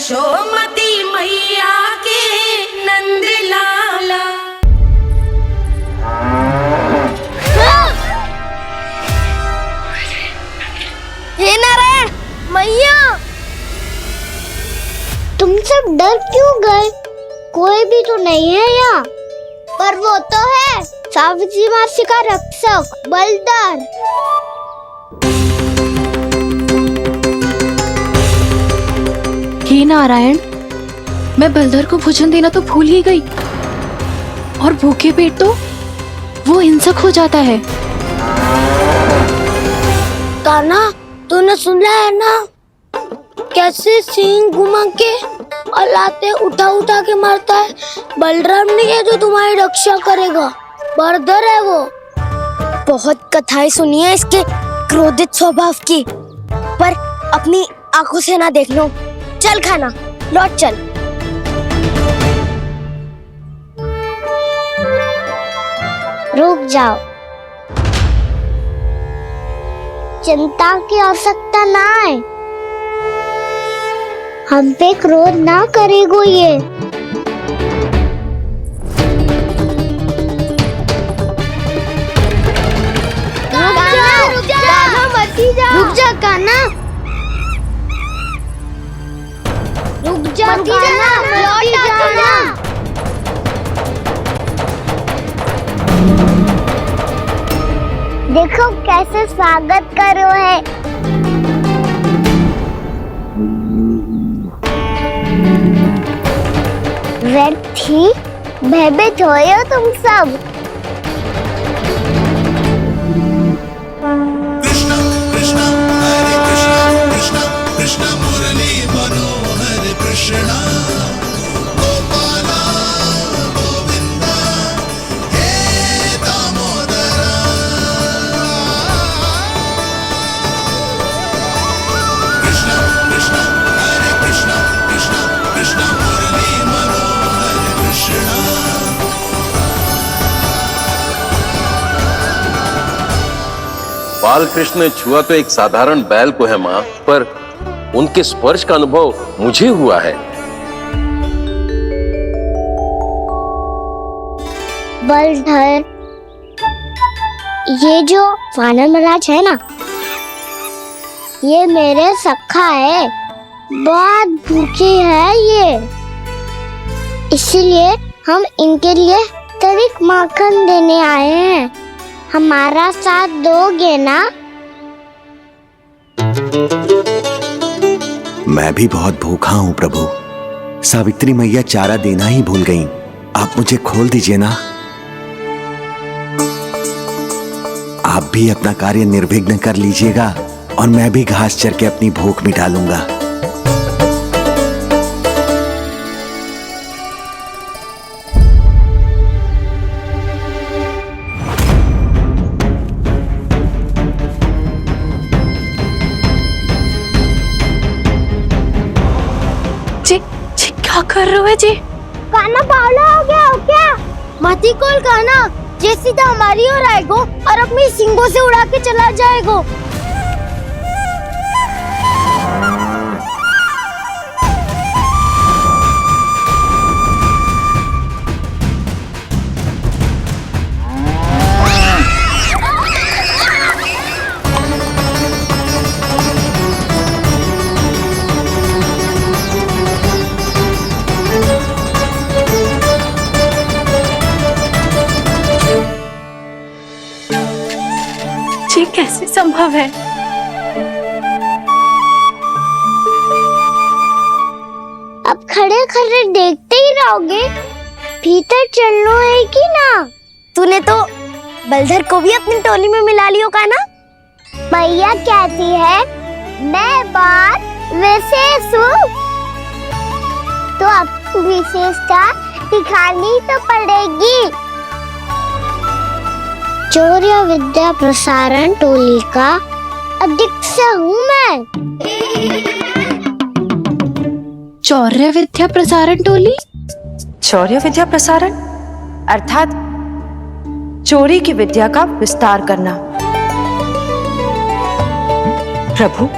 यशोमती मैया के नंद लाला। हे नारायण मैया, तुम सब डर क्यों गए? कोई भी तो नहीं है यहाँ। पर वो तो है, सावित्री मासी का रक्षक बलदार। हे नारायण, मैं बलधर को भोजन देना तो भूल ही गई, और भूखे पेट तो वो हिंसक हो जाता है। कान्हा, तूने सुना है ना कैसे सींग घुमा के और लाते उठा उठा के मारता है? बलराम नहीं है जो तुम्हारी रक्षा करेगा, बलधर है वो। बहुत कथाएं सुनी है इसके क्रोधित स्वभाव की, पर अपनी आंखों से ना देख लो। चल खाना, लौट चल। रुक जाओ, चिंता की आवश्यकता ना है। हम पे क्रोध ना करेगो ये। रुक जा कान्हा, रुक जा कान्हा, लौट जाना। देखो कैसे स्वागत करो है। व्यर्थी भयभीत हो तुम सब। कृष्णा कृष्णा हरे कृष्णा कृष्णा कृष्णा मुरली मनोहर कृष्णा गोपाला गोविंदा हे दामोदरा। कृष्णा कृष्णा हरे कृष्णा कृष्णा कृष्णा मुरली मनोहर कृष्णा। बाल कृष्ण ने छुआ तो एक साधारण बैल को है माँ, पर उनके स्पर्श का अनुभव मुझे हुआ है। बलधर, ये जो वानर महाराज है ना, ये मेरे सखा है। बहुत भूखे है ये, इसीलिए हम इनके लिए तनिक माखन देने आए हैं। हमारा साथ दोगे ना? मैं भी बहुत भूखा हूँ प्रभु। सावित्री मैया चारा देना ही भूल गईं। आप मुझे खोल दीजिए ना। आप भी अपना कार्य निर्विघ्न कर लीजिएगा और मैं भी घास चर के अपनी भूख मिटा लूंगा। क्या कर रहे हो जी? कान्हा पावला हो गया हो क्या? मती कोल कान्हा, ये सीधा हमारी ओर आएगो और अपनी सींगों से उड़ा के चला जाएगो। ये कैसे संभव है? अब खड़े खड़े देखते ही रहोगे? भीतर चलना है कि ना? तूने तो बलधर को भी अपनी टोली में मिला लियो का ना? भैया कहती है मैं बात विशेष हूँ, तो अब विशेषता दिखानी तो पड़ेगी। चौर्य विद्या प्रसारण टोली का अध्यक्ष हूँ मैं। चौर्य विद्या प्रसारण टोली? चौर्य विद्या प्रसारण अर्थात चोरी की विद्या का विस्तार करना। प्रभु,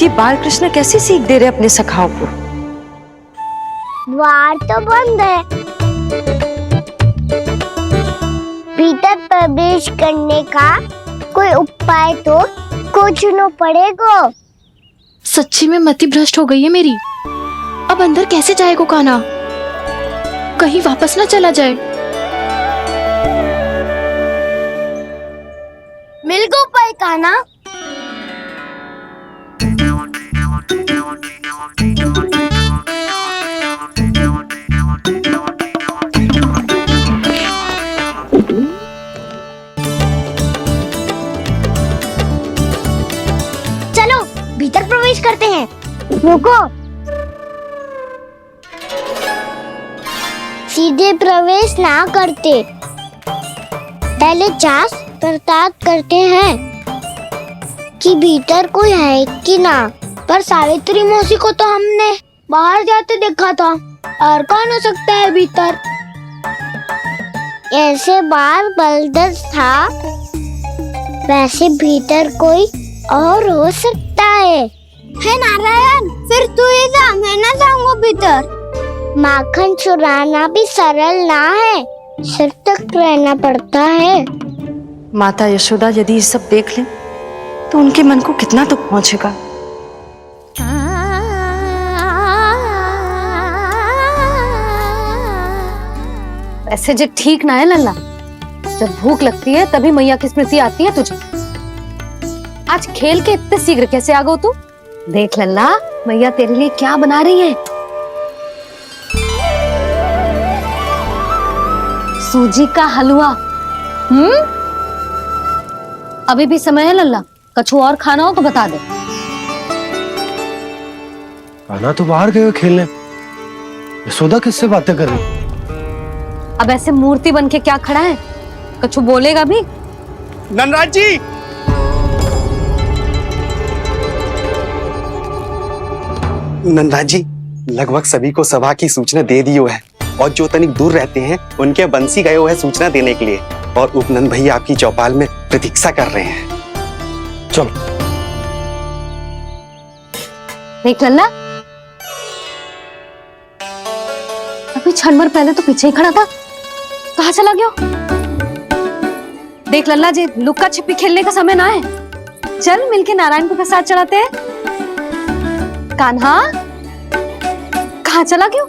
ये बाल कृष्ण कैसी सीख दे रहे अपने सखाओं को? द्वार तो बंद है, भीतर प्रवेश करने का कोई उपाय तो खोजना पड़ेगा। सच्ची में मति भ्रष्ट हो गई है मेरी। अब अंदर कैसे जाएगा कान्हा? कहीं वापस ना चला जाए। मिल गो उपाय कान्हा। चलो भीतर प्रवेश करते हैं। रुको, सीधे प्रवेश ना करते, पहले जांच पड़ताल करते हैं कि भीतर कोई है कि ना। पर सावित्री मौसी को तो हमने बाहर जाते देखा था, और कौन हो सकता है भीतर? ऐसे बार बलदर था, वैसे भीतर कोई और हो सकता है नारायण? फिर तू ही जा, मैं ना जाऊंगा भीतर। माखन चुराना भी सरल ना है, सिर तक रहना पड़ता है। माता यशोदा यदि ये सब देख लें तो उनके मन को कितना दुख पहुंचेगा। ऐसे जो ठीक ना है लल्ला, जब भूख लगती है तभी मैया की स्मृति आती है तुझे। आज खेल के इतने शीघ्र कैसे आ गो तू? देख लल्ला, मैया तेरे लिए क्या बना रही है। सूजी का हलवा। अभी भी समय है लल्ला, कछु और खाना हो तो बता दे। कान्हा तो बाहर गए खेलने, यशोदा किससे बातें कर रही? अब ऐसे मूर्ति बन के क्या खड़ा है, कछु बोलेगा भी? ननराज जी, ननराज जी, लगभग सभी को सभा की सूचना दे दी है, और जो तनिक दूर रहते हैं उनके बंसी गए है सूचना देने के लिए, और उपनंद भैया आपकी चौपाल में प्रतीक्षा कर रहे हैं। चलो। देख लल्ला, अभी क्षण भर पहले तो पीछे ही खड़ा था, कहाँ चला गया? देख लल्ला जी, लुक्का छिपी खेलने का समय ना है, चल मिलके नारायण को प्रसाद चढ़ाते हैं। कान्हा, कहाँ चला गया?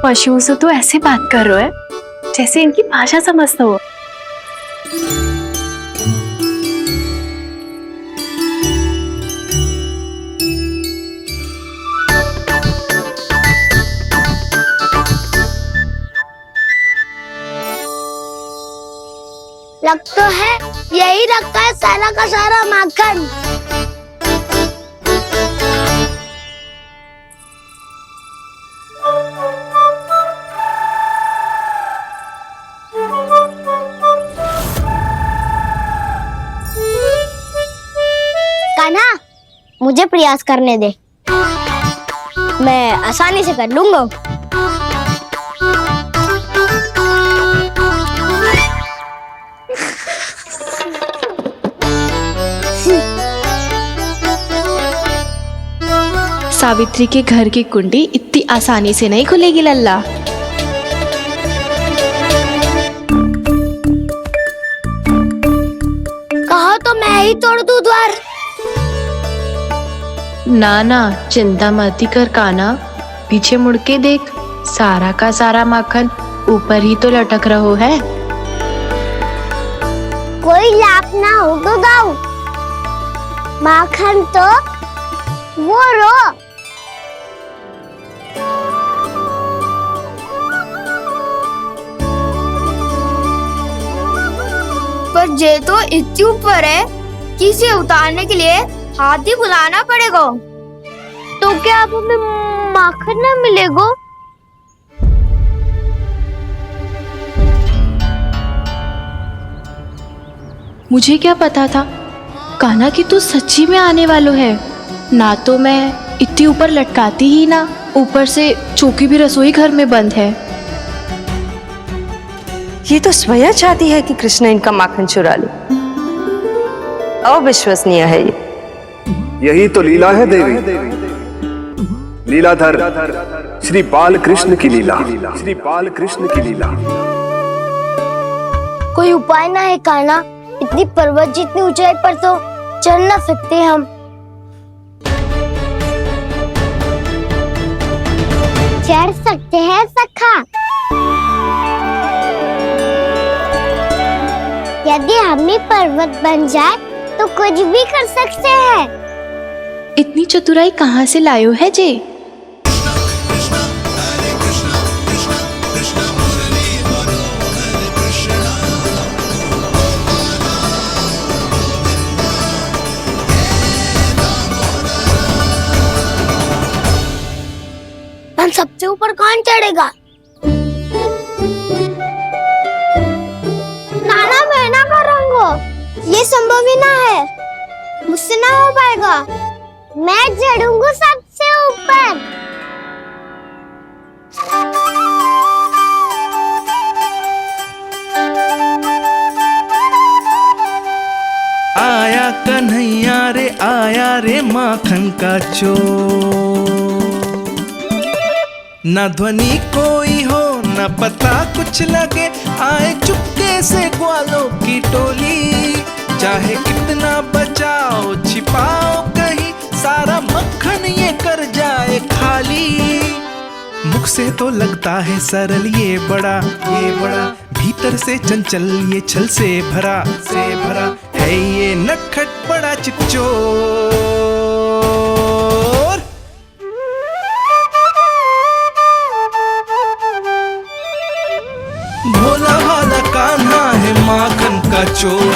पशुओं से तो ऐसे बात कर रहे हो जैसे इनकी भाषा समझते हो। लग तो है यही रखा है सारा का सारा माखन। कान्हा, मुझे प्रयास करने दे, मैं आसानी से कर लूंगा। सावित्री के घर की कुंडी इतनी आसानी से नहीं खुलेगी लल्ला। कहा तो मैं ही तोड़ दूं द्वार। ना ना, चिंता मत कर कान्हा, पीछे मुड़ के देख, सारा का सारा माखन ऊपर ही तो लटक रहो है। कोई लाभ ना होगा गाँव, माखन तो वो रो। पर जे तो इतनी ऊपर है कि इसे उतारने के लिए आदि बुलाना पड़ेगा। तो क्या अब हमें माखन ना मिलेगा? मुझे क्या पता था कान्हा कि तू सच्ची में आने वालो है। ना तो मैं इतनी ऊपर लटकाती ही ना, ऊपर से चौकी भी रसोई घर में बंद है। ये तो स्वयं चाहती है कि कृष्ण इनका माखन चुरा ले। अविश्वसनीय है ये। यही तो लीला है देवी, लीलाधर श्री बाल कृष्ण की लीला, श्री बाल कृष्ण की लीला। कोई उपाय ना है कान्हा? इतनी पर्वत जितनी ऊंचाई पर तो चढ़ ना सकते हम। चढ़ सकते हैं सखा, यदि हम ही पर्वत बन जाए तो कुछ भी कर सकते हैं। इतनी चतुराई कहाँ से लायो है जे? हम सबसे ऊपर कौन चढ़ेगा? नाना मैं ना करूँगा, ये संभव ही ना है, मुझसे ना हो पाएगा। मैं चढ़ूंगा सबसे ऊपर। आया कन्हैया रे आया रे माखन का चोर, न ध्वनि कोई हो न पता कुछ लगे, आए चुपके से ग्वालों की टोली। चाहे कितना बचाओ छिपाओ कहीं, सारा मक्खन ये कर जाए खाली। मुख से तो लगता है सरल ये बड़ा भीतर से चंचल ये छल से भरा है ये नटखट बड़ा चिच्चोर। भोला भाला कान्हा है माखन का चोर,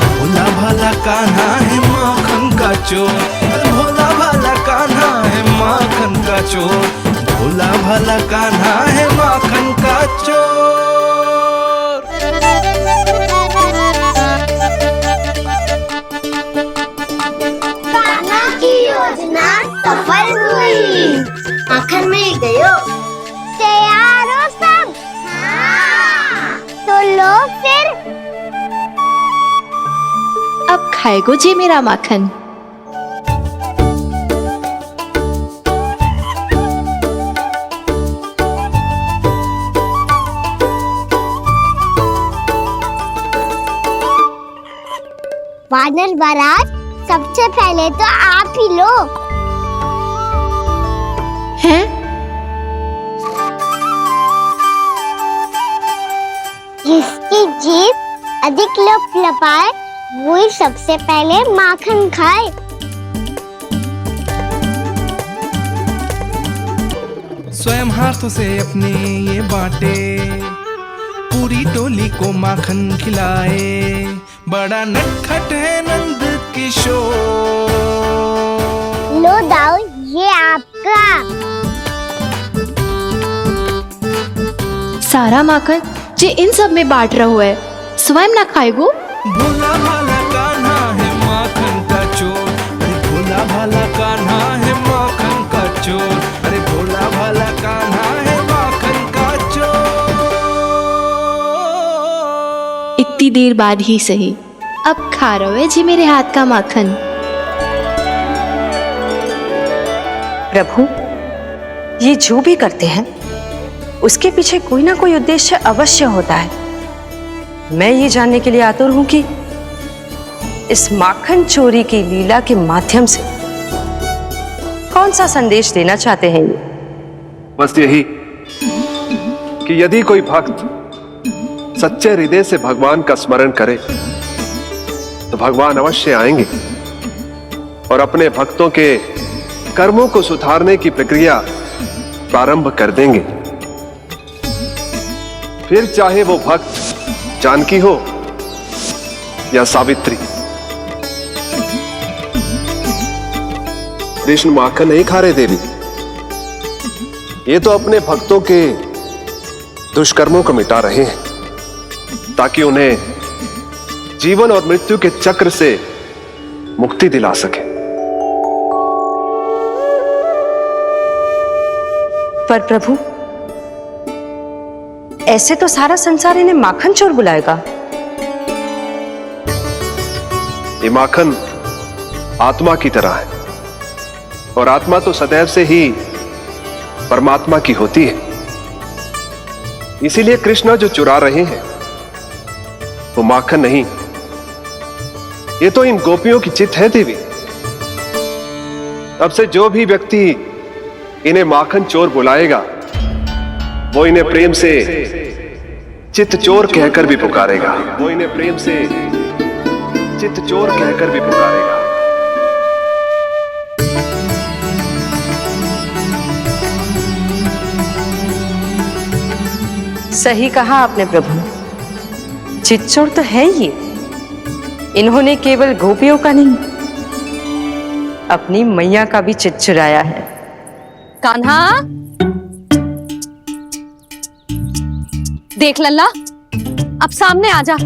भोला भाला कान्हा है माखन का चोर, भोला भाला कान्हा है माखन का चोर, भोला भाला कान्हा है माखन का चोर। कान्हा की योजना सफल हुई, माखन मिल गयो। तैयार हो सब? हाँ। तो लो फिर। अब खाएगो जे मेरा माखन। वानर महाराज, सबसे पहले तो आप ही लो। हैं? जिसकी जीभ अधिक लपलपाए वही सबसे पहले माखन खाए। स्वयं हाथों से अपने ये बांटे, पूरी टोली को माखन खिलाए, बड़ा नटखट है नंद किशोर। लो दाऊ, ये आपका। सारा माखन जे इन सब में बांट रहो है, स्वयं ना खाएगो। भोला भाला कान्हा है माखन का चोर, अरे भोला भाला कान्हा है माखन का चोर, अरे भोला भाला कान्हा है माखन का चोर। इतनी देर बाद ही सही, अब खा रहो है जी मेरे हाथ का माखन। प्रभु, ये जो भी करते हैं उसके पीछे कोई ना कोई उद्देश्य अवश्य होता है। मैं ये जानने के लिए आतुर हूं कि इस माखन चोरी की लीला के माध्यम से कौन सा संदेश देना चाहते हैं ये। बस यही कि यदि कोई भक्त सच्चे हृदय से भगवान का स्मरण करे तो भगवान अवश्य आएंगे और अपने भक्तों के कर्मों को सुधारने की प्रक्रिया प्रारंभ कर देंगे। फिर चाहे वो भक्त जानकी हो या सावित्री। कृष्ण माखन नहीं खा रहे देवी, ये तो अपने भक्तों के दुष्कर्मों को मिटा रहे हैं ताकि उन्हें जीवन और मृत्यु के चक्र से मुक्ति दिला सके। पर प्रभु, ऐसे तो सारा संसार इन्हें माखन चोर बुलाएगा। ये माखन आत्मा की तरह है और आत्मा तो सदैव से ही परमात्मा की होती है। इसीलिए कृष्ण जो चुरा रहे हैं वो माखन नहीं, ये तो इन गोपियों की चित्त है देवी। अब से जो भी व्यक्ति इन्हें माखन चोर बुलाएगा वो इन्हें प्रेम से चित्त चोर कहकर भी पुकारेगा। वो इन्हें प्रेम से चित्त चोर कहकर भी पुकारेगा। सही कहा आपने प्रभु, चित्त चोर तो है ये। इन्होंने केवल गोपियों का नहीं, अपनी मैया का भी चित्त चुराया है। कान्हा, देख लल्ला, अब सामने आ जा।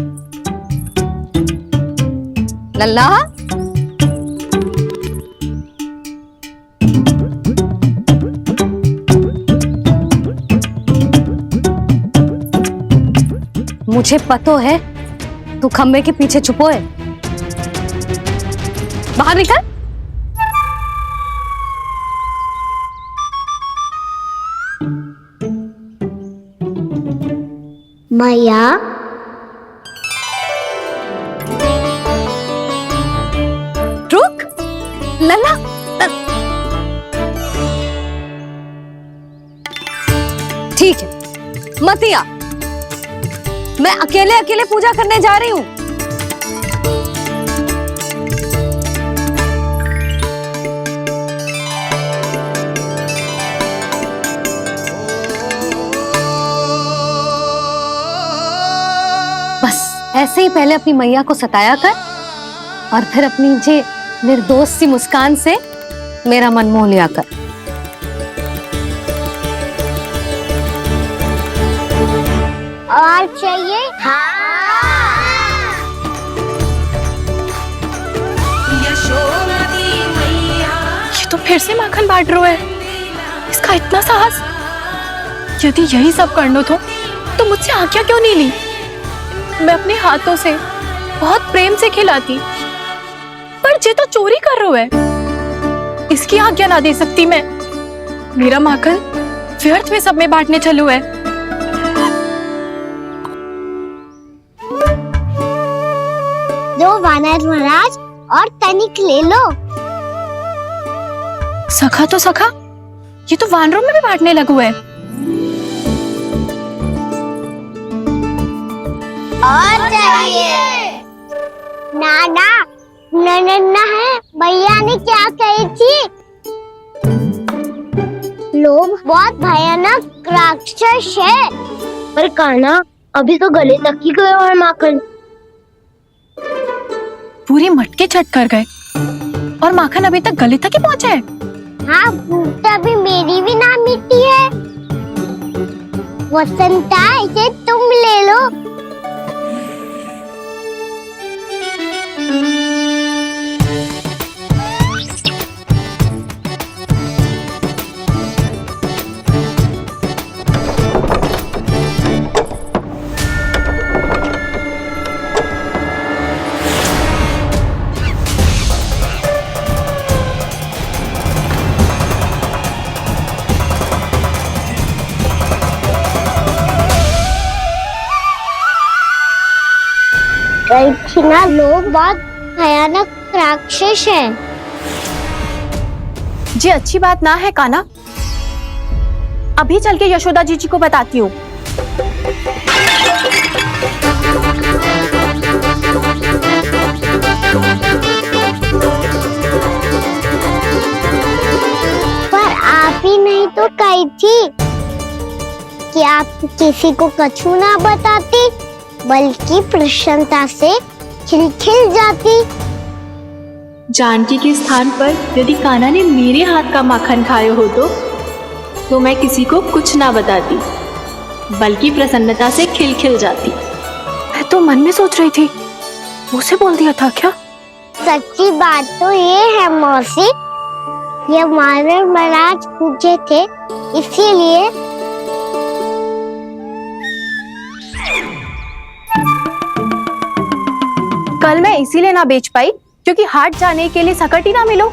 लल्ला, मुझे पतो है तू खंबे के पीछे छुपो है। बाहर निकल। मैया, रुक लल्ला, ठीक है मत आ, मैं अकेले अकेले पूजा करने जा रही हूँ। ऐसे ही पहले अपनी मैया को सताया कर और फिर अपनी जे निर्दोष सी मुस्कान से मेरा मन मोह लिया कर। और चाहिए? ये तो फिर से माखन बांट रहा है। इसका इतना साहस। यदि यही सब करना तो मुझसे आज्ञा क्यों नहीं ली? मैं अपने हाथों से बहुत प्रेम से खिलाती, पर जे तो चोरी कर रहा है। इसकी आज्ञा ना दे सकती मैं। मेरा माखन व्यर्थ में सब में बांटने चलू है। दो वानर महाराज और तनिक ले लो। सखा तो सखा, ये तो वानरों में भी बांटने लगू है। और चाहिए? नाना, नन्ना है, भैया ने क्या कही थी? लोभ बहुत भयानक राक्षस है। पर कान्हा, अभी तो गले तक ही गया है माखन। पूरी मटके छट कर गए और माखन अभी तक गले तक ही पहुंचा है। हाँ, भूख तभी मेरी भी ना मिटी है। वसंता, इसे तुम ले लो। ना, लोग बहुत भयानक राक्षस हैं। जी अच्छी बात ना है कान्हा। अभी चल के यशोदा जी को बताती हूँ। पर आप ही नहीं तो कही थी कि आप किसी को कछु ना बताती, बल्कि प्रसन्नता से खिलखिल जाती। जानकी के स्थान पर यदि कान्हा ने मेरे हाथ का माखन खाए हो तो मैं किसी को कुछ ना बताती, बल्कि प्रसन्नता से खिलखिल जाती। मैं तो मन में सोच रही थी, मुंह से बोल दिया था क्या? सच्ची बात तो ये है मौसी, ये मानव महाराज पूछे थे, इसीलिए कल मैं इसीलिए ना बेच पाई क्योंकि हाट जाने के लिए सकट ही ना मिलो,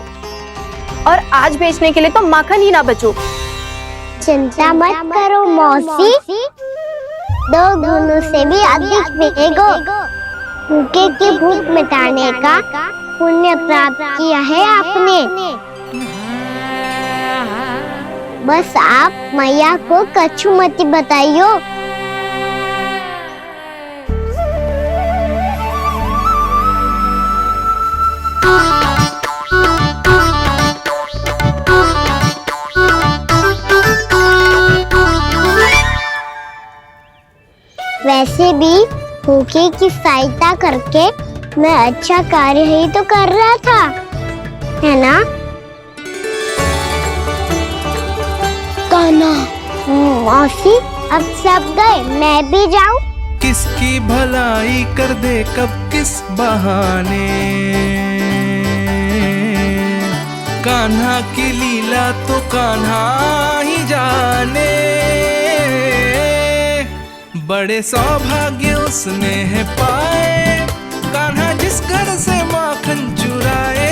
और आज बेचने के लिए तो माखन ही ना बचो। चिंता मत करो मौसी, 2 गुणों से भी अधिक मिलेगा। भूखे की भूख मिटाने का पुण्य प्राप्त किया है आपने। बस आप मैया को कछु मत बताइयो। वैसे भी भूखे की सहायता करके मैं अच्छा कार्य ही तो कर रहा था, है ना? कान्हा, मौसी अब सब गए, मैं भी जाऊं? किसकी भलाई कर दे कब किस बहाने, कान्हा की लीला तो कान्हा ही जाने। बड़े सौभाग्य उसने है पाए, कान्हा जिस घर से माखन चुराए।